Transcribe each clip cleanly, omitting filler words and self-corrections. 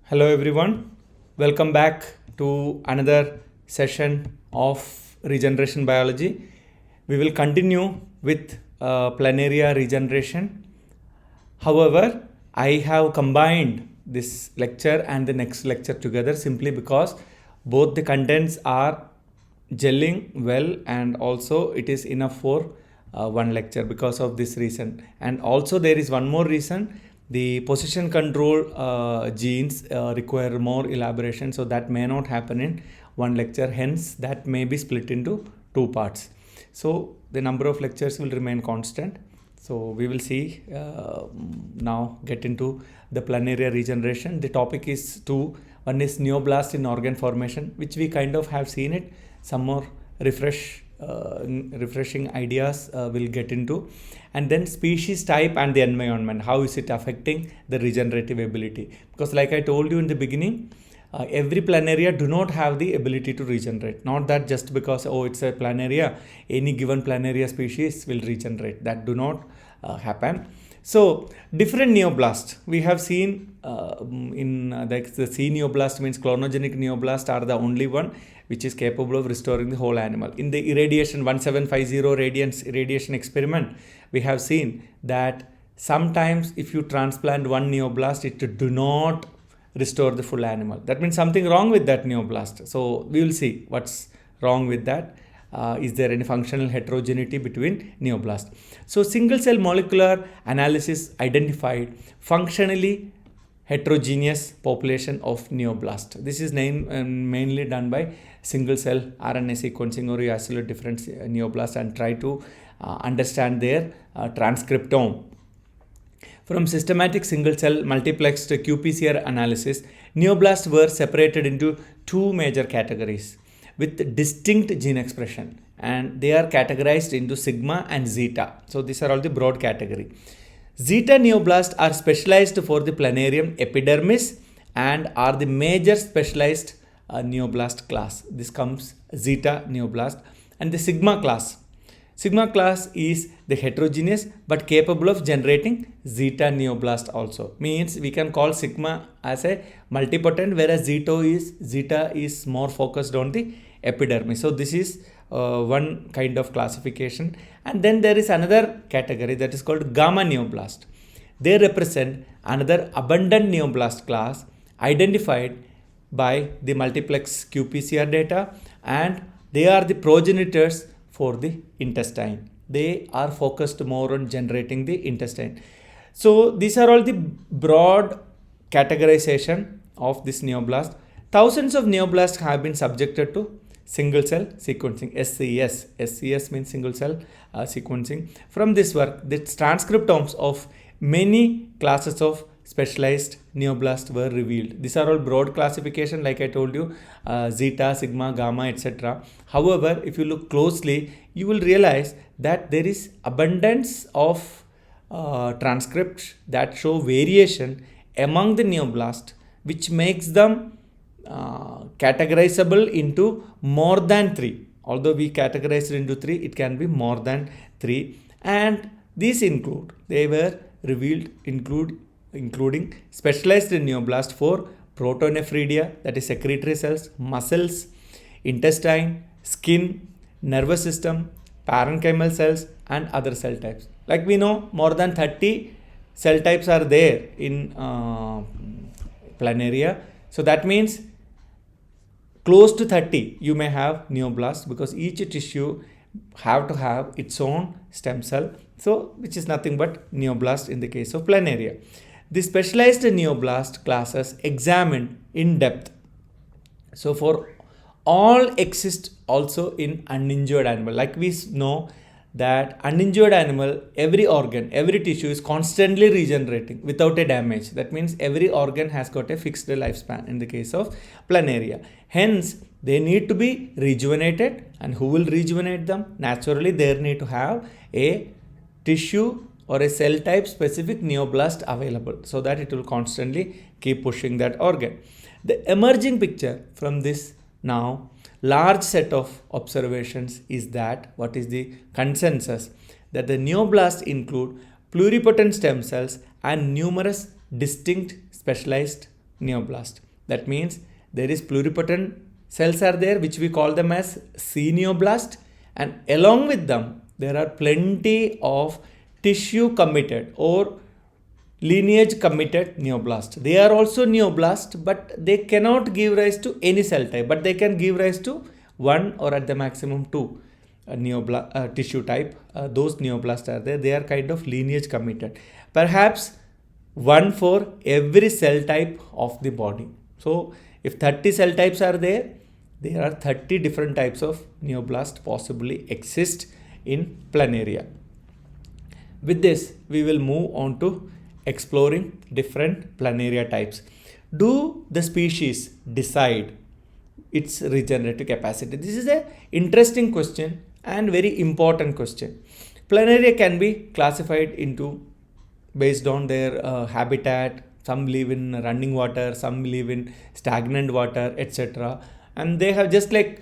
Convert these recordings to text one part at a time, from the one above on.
Hello everyone, welcome back to another session of regeneration biology. We will continue with Planaria regeneration. However, I have combined this lecture and the next lecture together simply because both the contents are gelling well and also it is enough for one lecture because of this reason. And also there is one more reason. The position control genes require more elaboration, so that may not happen in one lecture, hence that may be split into two parts. So the number of lectures will remain constant. So we will see now get into the planaria regeneration. The topic is two. One is neoblast in organ formation, which we kind of have seen it. Some more refreshing ideas we'll get into, and then species type and the environment, how is it affecting the regenerative ability, because like I told you in the beginning, every planaria do not have the ability to regenerate. Not that just because it's a planaria, any given planaria species will regenerate, that do not happen. So different neoblasts we have seen the C neoblast means clonogenic neoblast are the only one which is capable of restoring the whole animal. In the irradiation 1750 irradiation experiment, we have seen that sometimes if you transplant one neoblast, it do not restore the full animal. That means something wrong with that neoblast. So we will see what's wrong with that. Is there any functional heterogeneity between neoblasts? So single cell molecular analysis identified functionally heterogeneous population of neoblast. This is mainly done by single cell RNA sequencing, or you isolate different neoblasts and try to understand their transcriptome. From systematic single cell multiplexed qPCR analysis, neoblasts were separated into two major categories with distinct gene expression, and they are categorized into sigma and zeta. So these are all the broad category. Zeta neoblasts are specialized for the planarium epidermis and are the major specialized neoblast class. This comes zeta neoblast. And the sigma class. Sigma class is the heterogeneous but capable of generating zeta neoblast also. Means we can call sigma as a multipotent, whereas zeta is more focused on the epidermis. So this is one kind of classification. And then there is another category that is called gamma neoblast. They represent another abundant neoblast class identified by the multiplex qPCR data, and they are the progenitors for the intestine. They are focused more on generating the intestine. So these are all the broad categorization of this neoblast. Thousands of neoblasts have been subjected to single cell sequencing, SCS. SCS means single cell sequencing. From this work, the transcriptomes of many classes of specialized neoblasts were revealed. These are all broad classification, like I told you, zeta, sigma, gamma, etc. However, if you look closely, you will realize that there is abundance of transcripts that show variation among the neoblasts, which makes them categorizable into more than 3. Although we categorized into 3, it can be more than 3. And these they were revealed including specialized neoblast for protonephridia, that is secretory cells, muscles, intestine, skin, nervous system, parenchymal cells, and other cell types. Like we know, more than 30 cell types are there in planaria. So that means close to 30 you may have neoblast, because each tissue have to have its own stem cell, so which is nothing but neoblast in the case of planaria. The specialized neoblast classes examined in depth. So for all exist also in uninjured animal. Like we know that uninjured animal, every organ, every tissue is constantly regenerating without a damage. That means every organ has got a fixed lifespan in the case of planaria. Hence, they need to be rejuvenated, and who will rejuvenate them? Naturally, they need to have a tissue or a cell type specific neoblast available, so that it will constantly keep pushing that organ. The emerging picture from this now large set of observations is that what is the consensus, that the neoblasts include pluripotent stem cells and numerous distinct specialized neoblast. That means there is pluripotent cells are there, which we call them as C neoblast, and along with them there are plenty of tissue committed or lineage committed neoblast. They are also neoblast, but they cannot give rise to any cell type, but they can give rise to one or at the maximum two tissue type. Those neoblasts are there. They are kind of lineage committed, perhaps one for every cell type of the body. So if 30 cell types are there, there are 30 different types of neoblast possibly exist in Planaria. With this, we will move on to exploring different Planaria types. Do the species decide its regenerative capacity? This is an interesting question and very important question. Planaria can be classified into based on their habitat. Some live in running water, some live in stagnant water, etc. And they have just like,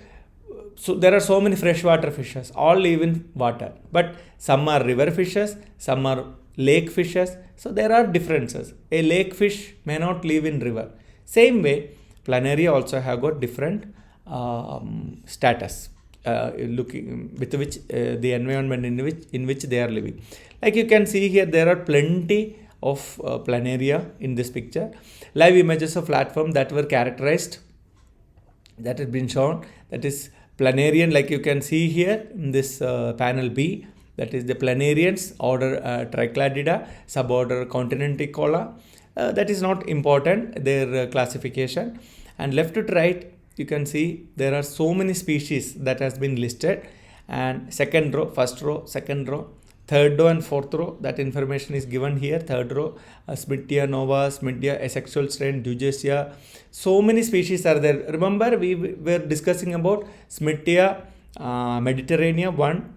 so there are so many freshwater fishes, all live in water, but some are river fishes, some are lake fishes. So there are differences. A lake fish may not live in river. Same way, Planaria also have got different status, looking with which the environment in which they are living. Like you can see here, there are plenty of Planaria in this picture. Live images of platform that were characterized, that has been shown, that is Planarian, like you can see here in this panel B, that is the Planarians, order Tricladida, suborder Continenticola. That is not important, their classification. And left to right, you can see there are so many species that has been listed, and second row, first row, second row, third row and fourth row, that information is given here. Third row, Smithia nova, Smithia asexual strain, Dugesia. So many species are there. Remember, we were discussing about Smithia Mediterranea one,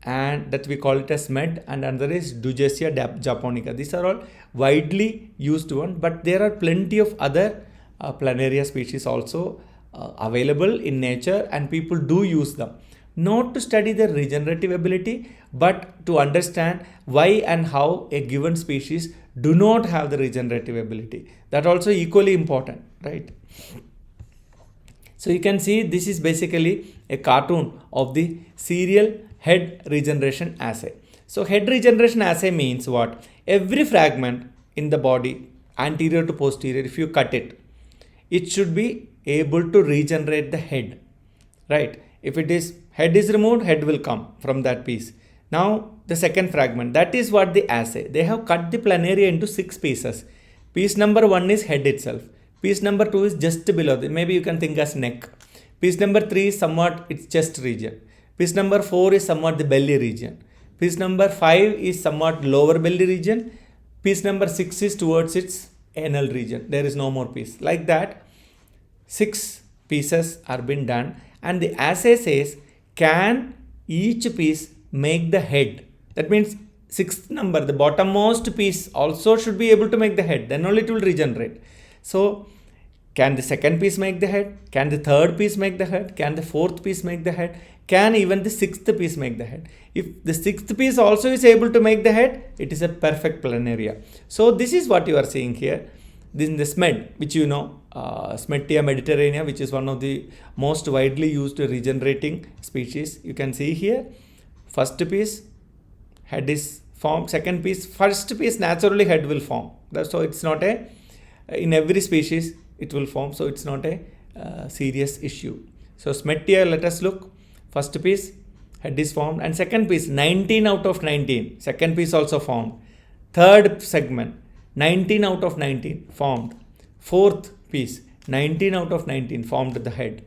and that we call it as SMED, and another is Dugesia japonica. These are all widely used one, but there are plenty of other Planaria species also available in nature, and people do use them. Not to study their regenerative ability, but to understand why and how a given species do not have the regenerative ability. That also equally important, right? So you can see this is basically a cartoon of the serial head regeneration assay. So head regeneration assay means what? Every fragment in the body, anterior to posterior, if you cut it, it should be able to regenerate the head, right? If it is head is removed, head will come from that piece. Now the second fragment, that is what the assay. They have cut the Planaria into 6 pieces. Piece number 1 is head itself. Piece number 2 is just below, maybe you can think as neck. Piece number 3 is somewhat its chest region. Piece number 4 is somewhat the belly region. Piece number 5 is somewhat lower belly region. Piece number 6 is towards its anal region. There is no more piece. Like that, 6 pieces are been done, and the assay says, can each piece make the head? That means 6th number, the bottommost piece also should be able to make the head, then only it will regenerate. So can the second piece make the head? Can the third piece make the head? Can the fourth piece make the head? Can even the 6th piece make the head? If the 6th piece also is able to make the head, it is a perfect Planaria. So this is what you are seeing here. This is the SMED, which you know, Smithia mediterranea, which is one of the most widely used regenerating species. You can see here, first piece, head is formed. Second piece, first piece, naturally head will form. So it's not a, in every species it will form. So it's not a serious issue. So Smithia, let us look. First piece, head is formed, and second piece, 19 out of 19. Second piece also formed. Third segment, 19 out of 19 formed. Fourth piece, 19 out of 19 formed the head.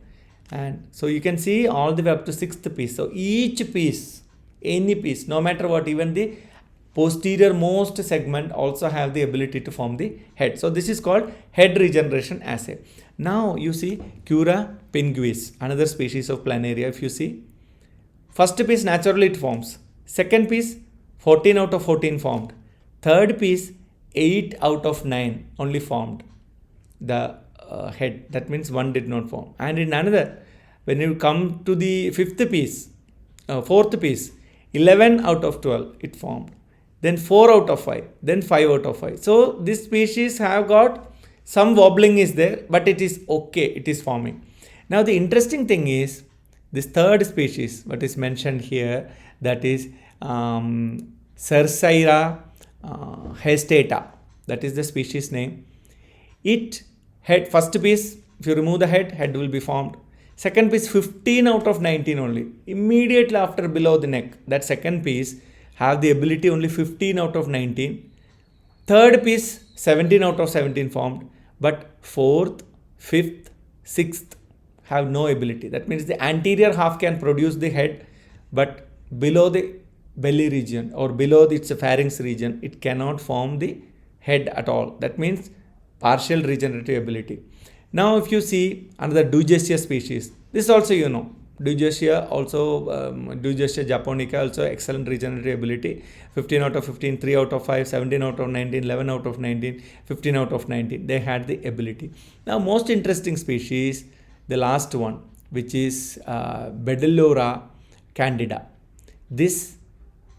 And so you can see all the way up to 6th piece. So each piece, any piece, no matter what, even the posterior most segment also have the ability to form the head. So this is called head regeneration assay. Now you see Cura pinguis, another species of Planaria. If you see, first piece naturally it forms. Second piece, 14 out of 14 formed. Third piece, 8 out of 9 only formed the head. That means one did not form. And in another, when you come to the 5th piece, 4th piece, 11 out of 12 it formed. Then 4 out of 5, then 5 out of 5. So this species have got some wobbling is there, but it is okay, it is forming. Now the interesting thing is this third species, what is mentioned here, that is Cercaria hestata, that is the species name. It head, first piece, if you remove the head will be formed. Second piece, 15 out of 19 only. Immediately after below the neck, that second piece have the ability only 15 out of 19. Third piece, 17 out of 17 formed. But fourth, fifth, sixth have no ability. That means the anterior half can produce the head, but below the belly region or below its pharynx region, it cannot form the head at all. That means partial regenerative ability. Now if you see another Dugesia species, this also you know, Dugesia also, Dugesia japonica also excellent regenerative ability, 15 out of 15, 3 out of 5, 17 out of 19, 11 out of 19, 15 out of 19, they had the ability. Now most interesting species, the last one, which is Bedellura candida. This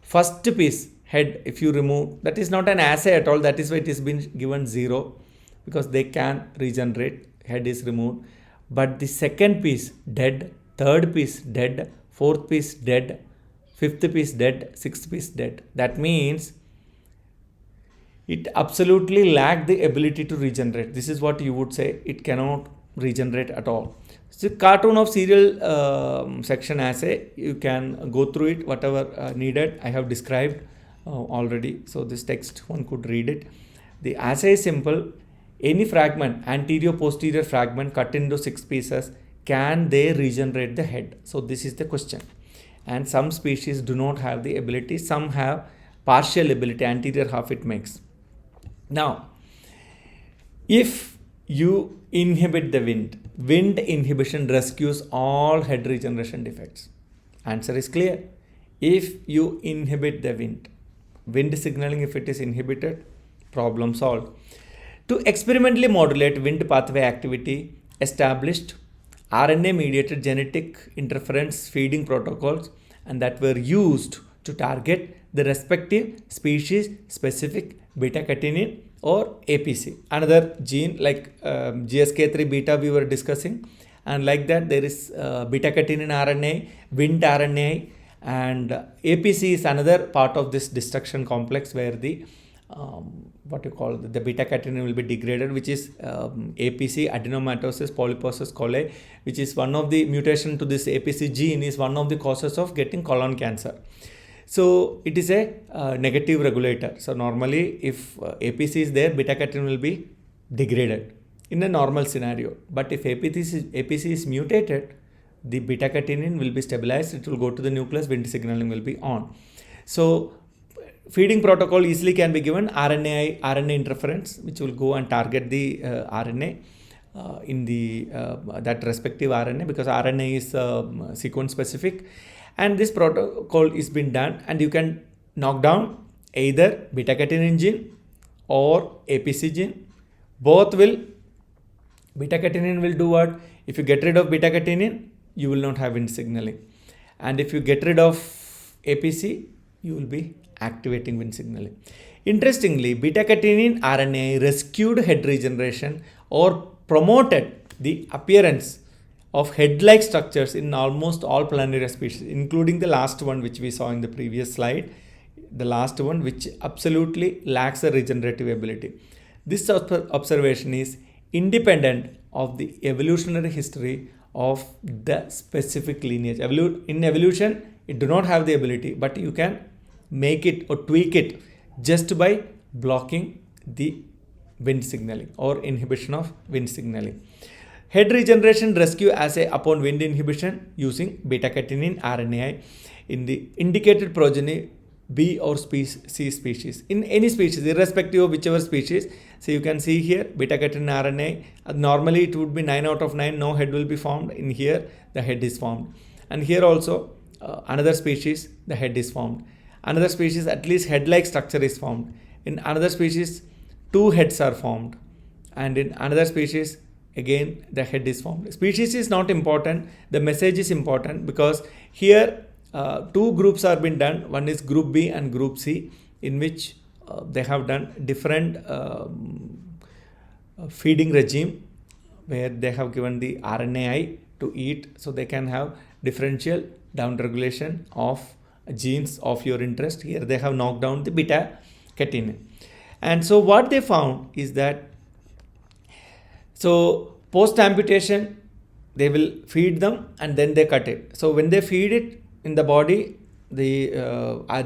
first piece head, if you remove, that is not an assay at all, that is why it has been given 0, because they can regenerate, head is removed. But the second piece dead, third piece dead, fourth piece dead, fifth piece dead, sixth piece dead. That means it absolutely lacked the ability to regenerate. This is what you would say, it cannot regenerate at all. So cartoon of serial section assay, you can go through it, whatever needed, I have described already. So this text, one could read it. The assay is simple. Any fragment, anterior posterior fragment cut into 6 pieces, can they regenerate the head? So this is the question. And some species do not have the ability, some have partial ability, anterior half it makes. Now, if you inhibit the wind inhibition rescues all head regeneration defects. Answer is clear. If you inhibit the wind signaling, if it is inhibited, problem solved. To experimentally modulate wind pathway activity, established RNA-mediated genetic interference feeding protocols, and that were used to target the respective species-specific beta-catenin or APC. Another gene like GSK3 beta we were discussing, and like that there is beta-catenin RNA, Wnt RNA, and APC is another part of this destruction complex where the what you call the beta-catenin will be degraded, which is APC, adenomatosis polyposis coli, which is one of the mutation to this APC gene is one of the causes of getting colon cancer. So it is a negative regulator. So normally if APC is there, beta-catenin will be degraded in a normal scenario. But if APC is mutated, the beta-catenin will be stabilized, it will go to the nucleus, wind signaling will be on. So feeding protocol easily can be given, RNA interference, which will go and target the RNA in the that respective RNA, because RNA is sequence specific, and this protocol is been done, and you can knock down either beta-catenin gene or APC gene. Both will, beta-catenin will do what? If you get rid of beta-catenin, you will not have wind signaling, and if you get rid of APC, you will be activating wind signaling. Interestingly, beta-catenin RNA rescued head regeneration or promoted the appearance of head-like structures in almost all Planaria species, including the last one which we saw in the previous slide, the last one which absolutely lacks a regenerative ability. This observation is independent of the evolutionary history of the specific lineage. In evolution, it do not have the ability, but you can make it or tweak it just by blocking the wind signaling or inhibition of wind signaling. Head regeneration rescue assay upon wind inhibition using beta-catenin RNAi in the indicated progeny B or C species. In any species, irrespective of whichever species. So you can see here beta-catenin RNA. Normally it would be 9 out of 9, no head will be formed. In here the head is formed. And here also another species, the head is formed. Another species, at least head-like structure is formed. In another species, 2 heads are formed. And in another species, again the head is formed. Species is not important, the message is important, because here 2 groups are been done. One is group B and group C, in which they have done different feeding regime where they have given the RNAi to eat, so they can have differential downregulation of genes of your interest. Here they have knocked down the beta catenin. And so what they found is that, so post amputation they will feed them and then they cut it. So when they feed it in the body, the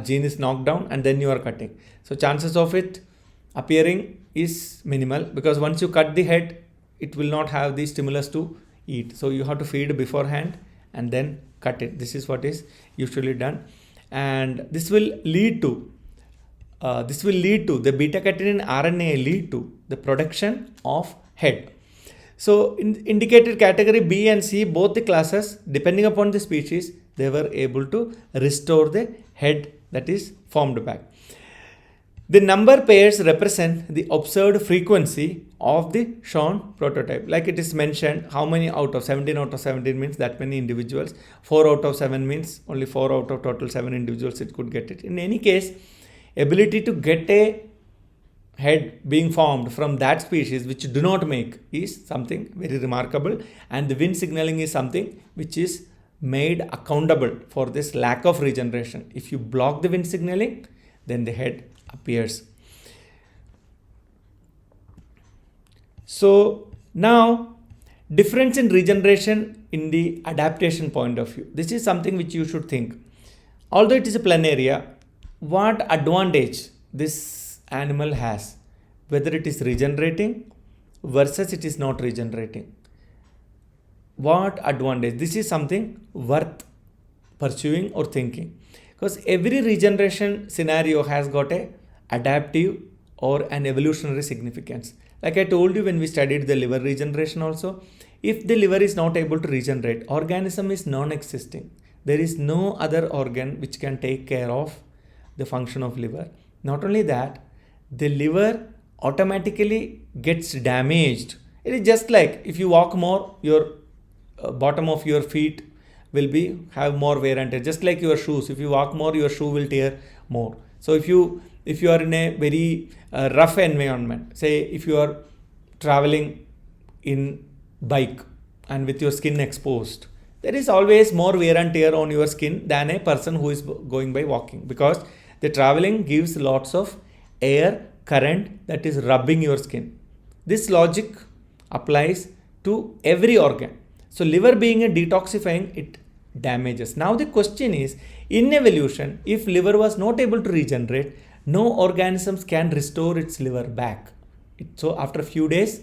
gene is knocked down and then you are cutting. So chances of it appearing is minimal, because once you cut the head, it will not have the stimulus to eat. So you have to feed beforehand and then cut it. This is what is usually done, and this will lead to the beta catenin RNA lead to the production of head. So in indicated category B and C, both the classes, depending upon the species, they were able to restore the head that is formed back. The number pairs represent the observed frequency of the shown prototype. Like it is mentioned, how many out of 17 out of 17 means that many individuals. 4 out of 7 means only 4 out of total 7 individuals it could get it. In any case, ability to get a head being formed from that species which do not make is something very remarkable, and the Wnt signaling is something which is made accountable for this lack of regeneration. If you block the Wnt signaling, then the head appears. So now, difference in regeneration in the adaptation point of view. This is something which you should think. Although it is a planaria, what advantage this animal has, whether it is regenerating versus it is not regenerating. What advantage? This is something worth pursuing or thinking, because every regeneration scenario has got a adaptive or an evolutionary significance. Like I told you when we studied the liver regeneration also, if the liver is not able to regenerate, organism is non-existing. There is no other organ which can take care of the function of liver. Not only that, the liver automatically gets damaged. It is just like if you walk more, your bottom of your feet will have more wear and tear. Just like your shoes, if you walk more, your shoe will tear more. So if you are in a very rough environment, say if you are traveling in bike and with your skin exposed, there is always more wear and tear on your skin than a person who is going by walking, because the traveling gives lots of air current that is rubbing your skin. This logic applies to every organ. So liver being a detoxifying, it damages. Now the question is, in evolution, if liver was not able to regenerate, no organisms can restore its liver back. So after a few days,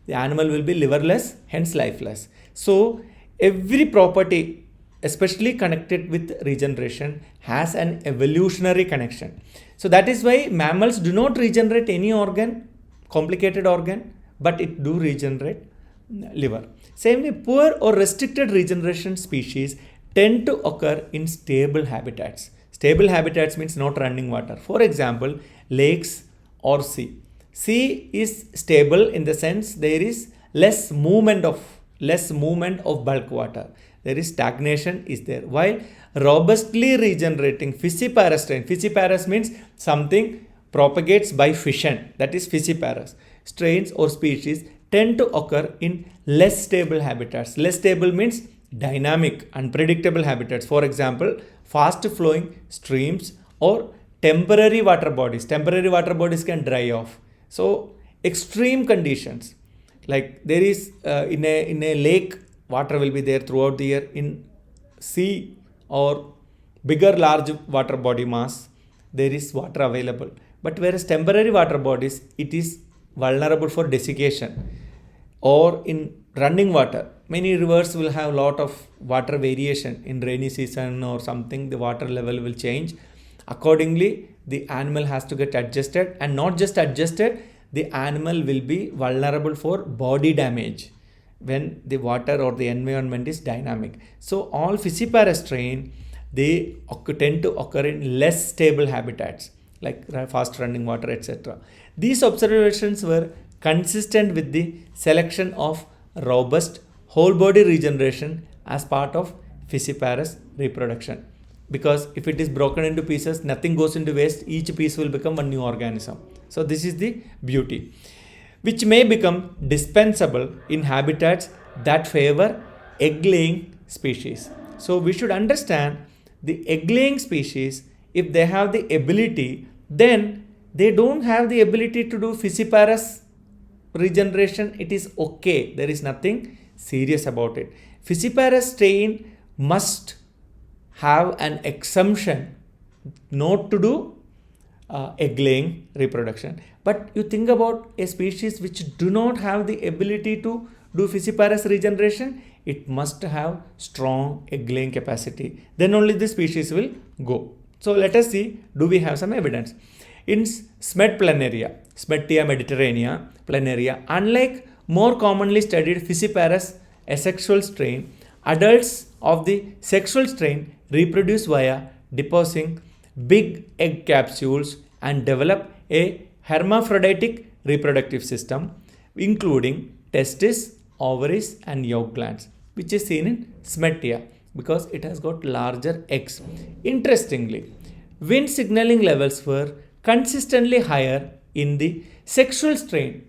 the animal will be liverless, hence lifeless. So every property, especially connected with regeneration, has an evolutionary connection. So that is why mammals do not regenerate any organ, complicated organ, but it do regenerate liver. Same way, poor or restricted regeneration species tend to occur in stable habitats. Stable habitats means not running water. For example, lakes or sea. Sea is stable in the sense there is less movement of bulk water. There is stagnation is there. While robustly regenerating Fissiparous means something propagates by fission, that is Fissiparous. Strains or species tend to occur in less stable habitats. Less stable means dynamic, unpredictable habitats. For example, fast flowing streams or temporary water bodies. Temporary water bodies can dry off. So extreme conditions, like there is in a lake, water will be there throughout the year. In sea or large water body mass, there is water available. But whereas temporary water bodies, it is vulnerable for desiccation. Or in running water, many rivers will have a lot of water variation. In rainy season or something, the water level will change. Accordingly, the animal has to get adjusted, and not just adjusted, the animal will be vulnerable for body damage when the water or the environment is dynamic. So all Fissiparous strain, they tend to occur in less stable habitats like fast running water, etc. These observations were consistent with the selection of robust whole body regeneration as part of Fissiparous reproduction. Because if it is broken into pieces, nothing goes into waste, each piece will become one new organism. So this is the beauty. which may become dispensable in habitats that favor egg-laying species. So we should understand the egg-laying species, if they have the ability, then they don't have the ability to do fissiparous regeneration. It is okay. There is nothing serious about it. Fissiparous strain must have an exemption not to do egg-laying reproduction. But you think about a species which do not have the ability to do fissiparous regeneration, it must have strong egg-laying capacity. Then only the species will go. So let us see, do we have some evidence? In SMED planaria, Smedtia mediterranea planaria, unlike more commonly studied fissiparous asexual strain, adults of the sexual strain reproduce via depositing big egg capsules and develop a hermaphroditic reproductive system, including testes, ovaries and yolk glands, which is seen in Smedtia because it has got larger eggs. Interestingly, Wnt signaling levels were consistently higher in the sexual strain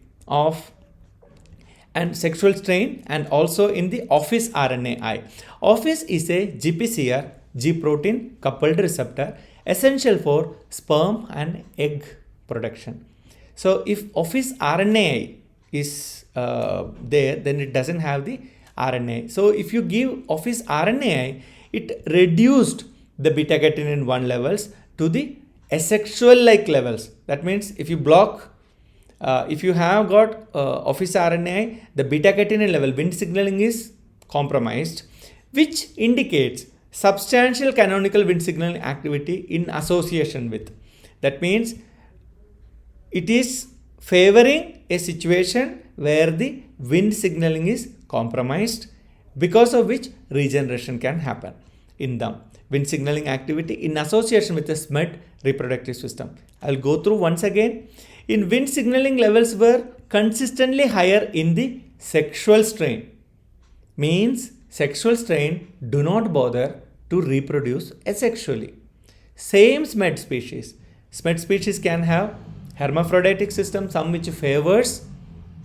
and also in the office RNAi. Office is a GPCR, G protein coupled receptor, essential for sperm and egg production. So if office RNAi is there, then it doesn't have the RNA. So if you give office RNAi, it reduced the beta catenin 1 levels to the asexual like levels. That means if you block, if you have got office RNAi, the beta catenin level, Wnt signaling is compromised, which indicates substantial canonical Wnt signaling activity in association with. That means it is favoring a situation where the Wnt signaling is compromised, because of which regeneration can happen in them. Wnt signaling activity in association with the SMED reproductive system. I will go through once again. In Wnt signaling levels were consistently higher in the sexual strain. Means sexual strain do not bother to reproduce asexually. Same SMED species. SMED species can have hermaphroditic system, some which favors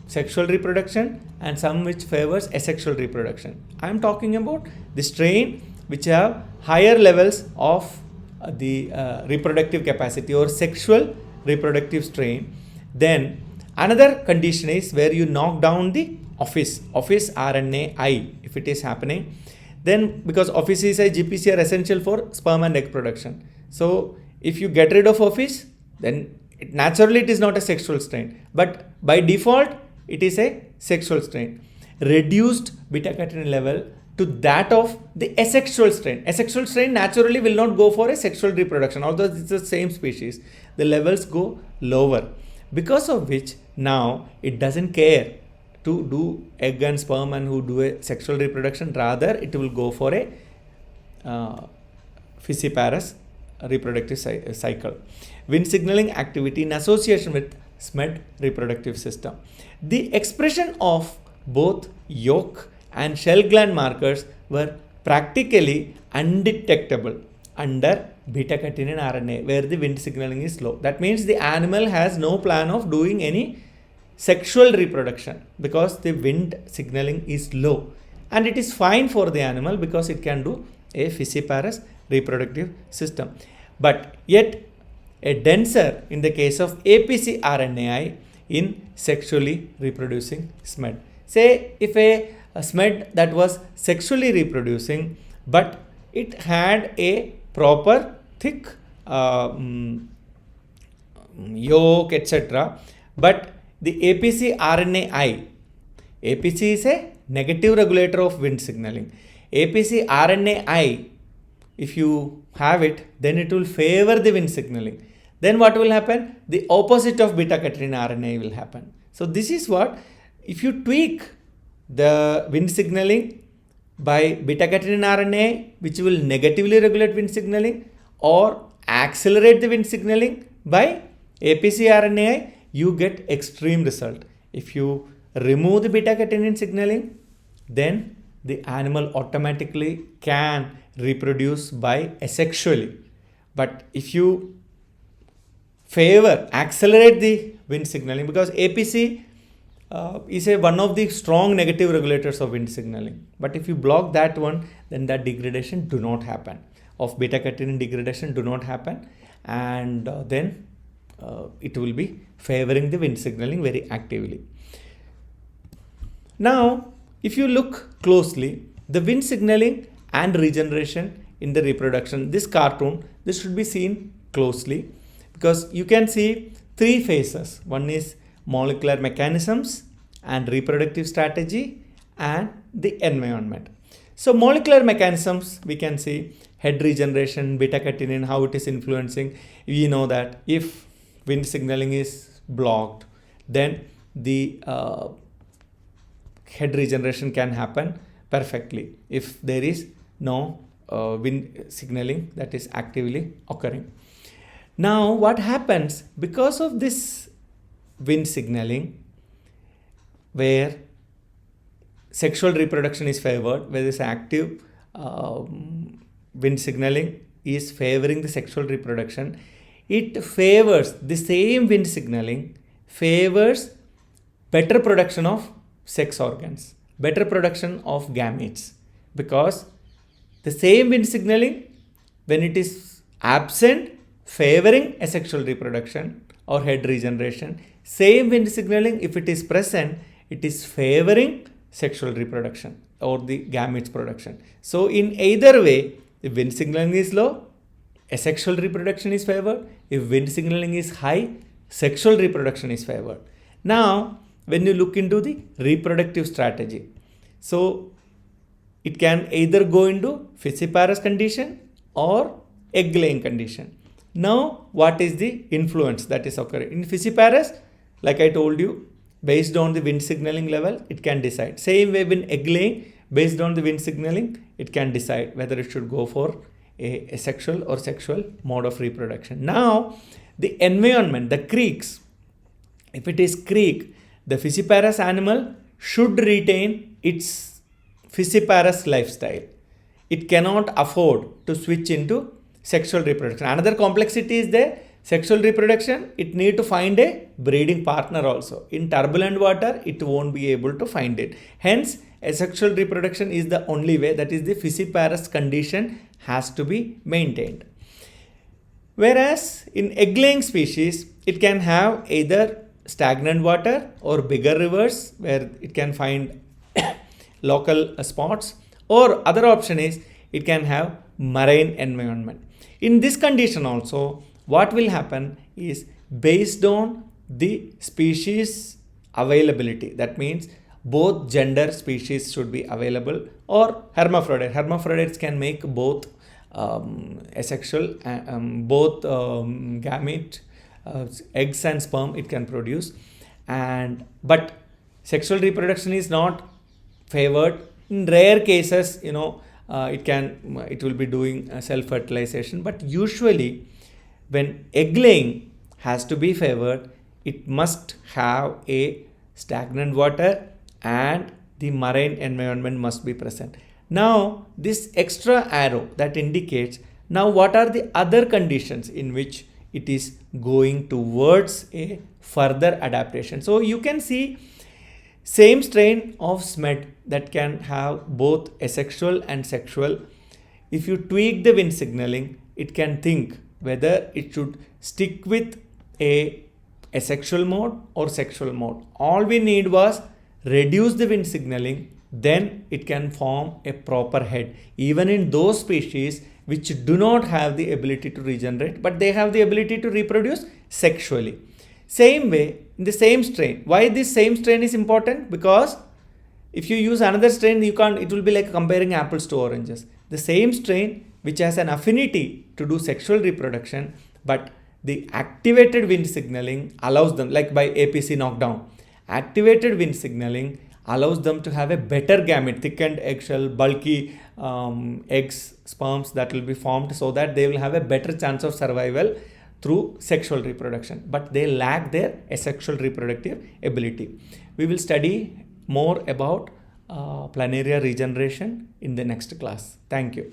sexual reproduction and some which favors asexual reproduction. I am talking about the strain which have higher levels of the reproductive capacity or sexual reproductive strain. Then another condition is where you knock down the office RNAi if it is happening. Then because office is a GPCR essential for sperm and egg production. So if you get rid of office, then naturally it is not a sexual strain, but by default it is a sexual strain. Reduced beta catenin level to that of the asexual strain. Asexual strain naturally will not go for a sexual reproduction, although it's the same species. The levels go lower, because of which now it doesn't care to do egg and sperm and who do a sexual reproduction. Rather, it will go for a fissiparous reproductive cycle. Wnt signaling activity in association with SMED reproductive system. The expression of both yolk and shell gland markers were practically undetectable under beta catenin RNA, where the Wnt signaling is low. That means the animal has no plan of doing any sexual reproduction because the Wnt signaling is low, and it is fine for the animal because it can do a fissiparous reproductive system. But yet a denser in the case of APC RNAi in sexually reproducing SMED. Say if a SMED that was sexually reproducing, but it had a proper thick yolk, etc. But the APC RNAi, APC is a negative regulator of Wnt signaling. APC RNAi, if you have it, then it will favor the Wnt signaling. Then what will happen? The opposite of beta catenin RNA will happen. So this is what, if you tweak the Wnt signaling by beta catenin RNA, which will negatively regulate Wnt signaling, or accelerate the Wnt signaling by APC RNAi, you get extreme result. If you remove the beta catenin signaling, then the animal automatically can reproduce by asexually. But if you accelerate the Wnt signaling, because APC is one of the strong negative regulators of wind signaling. But if you block that one, then that degradation do not happen. Of beta-catenin degradation do not happen, and then it will be favoring the wind signaling very actively. Now, if you look closely, the wind signaling and regeneration in the reproduction, this cartoon, this should be seen closely, because you can see three phases. One is molecular mechanisms and reproductive strategy and the environment. So molecular mechanisms, we can see head regeneration, beta-catenin, how it is influencing. We know that if wind signaling is blocked, then the head regeneration can happen perfectly if there is no wind signaling that is actively occurring. Now what happens because of this wind signaling, where sexual reproduction is favored, where this active wind signaling is favoring the sexual reproduction, it favors the same wind signaling favors better production of sex organs, better production of gametes, because the same wind signaling, when it is absent, favoring asexual reproduction or head regeneration, same wind signaling, if it is present, it is favoring sexual reproduction or the gametes production. So in either way, if wind signaling is low, asexual reproduction is favored. If wind signaling is high, sexual reproduction is favored. Now, when you look into the reproductive strategy, so it can either go into fissiparous condition or egg-laying condition. Now, what is the influence that is occurring? In fissiparous, like I told you, based on the wind signaling level, it can decide. Same way in egg-laying, based on the wind signaling, it can decide whether it should go for a sexual or sexual mode of reproduction. Now, the environment, the creeks, if it is creek, the fissiparous animal should retain its fissiparous lifestyle. It cannot afford to switch into sexual reproduction. Another complexity is there. Sexual reproduction, it need to find a breeding partner also. In turbulent water, it won't be able to find it. Hence, asexual reproduction is the only way, that is the fissiparous condition has to be maintained. Whereas in egg-laying species, it can have either stagnant water or bigger rivers where it can find local spots, or other option is it can have marine environment. In this condition also, what will happen is based on the species availability, that means both gender species should be available, or hermaphrodite. Hermaphrodites can make both asexual, both gamete, eggs and sperm it can produce, but sexual reproduction is not favored. In rare cases, it will be doing self-fertilization, but usually when egg laying has to be favored, it must have a stagnant water and the marine environment must be present. Now this extra arrow that indicates now what are the other conditions in which it is going towards a further adaptation. So you can see same strain of SMED that can have both asexual and sexual. If you tweak the wind signaling, it can think whether it should stick with a asexual mode or sexual mode. All we need was reduce the wind signaling, then it can form a proper head. Even in those species which do not have the ability to regenerate, but they have the ability to reproduce sexually. Same way, in the same strain. Why this same strain is important? Because if you use another strain, it will be like comparing apples to oranges. The same strain which has an affinity to do sexual reproduction, but the activated wind signaling allows them, like by APC knockdown, activated wind signaling allows them to have a better gamete, thickened eggshell, bulky eggs, sperms that will be formed, so that they will have a better chance of survival through sexual reproduction, but they lack their asexual reproductive ability. We will study more about planaria regeneration in the next class. Thank you.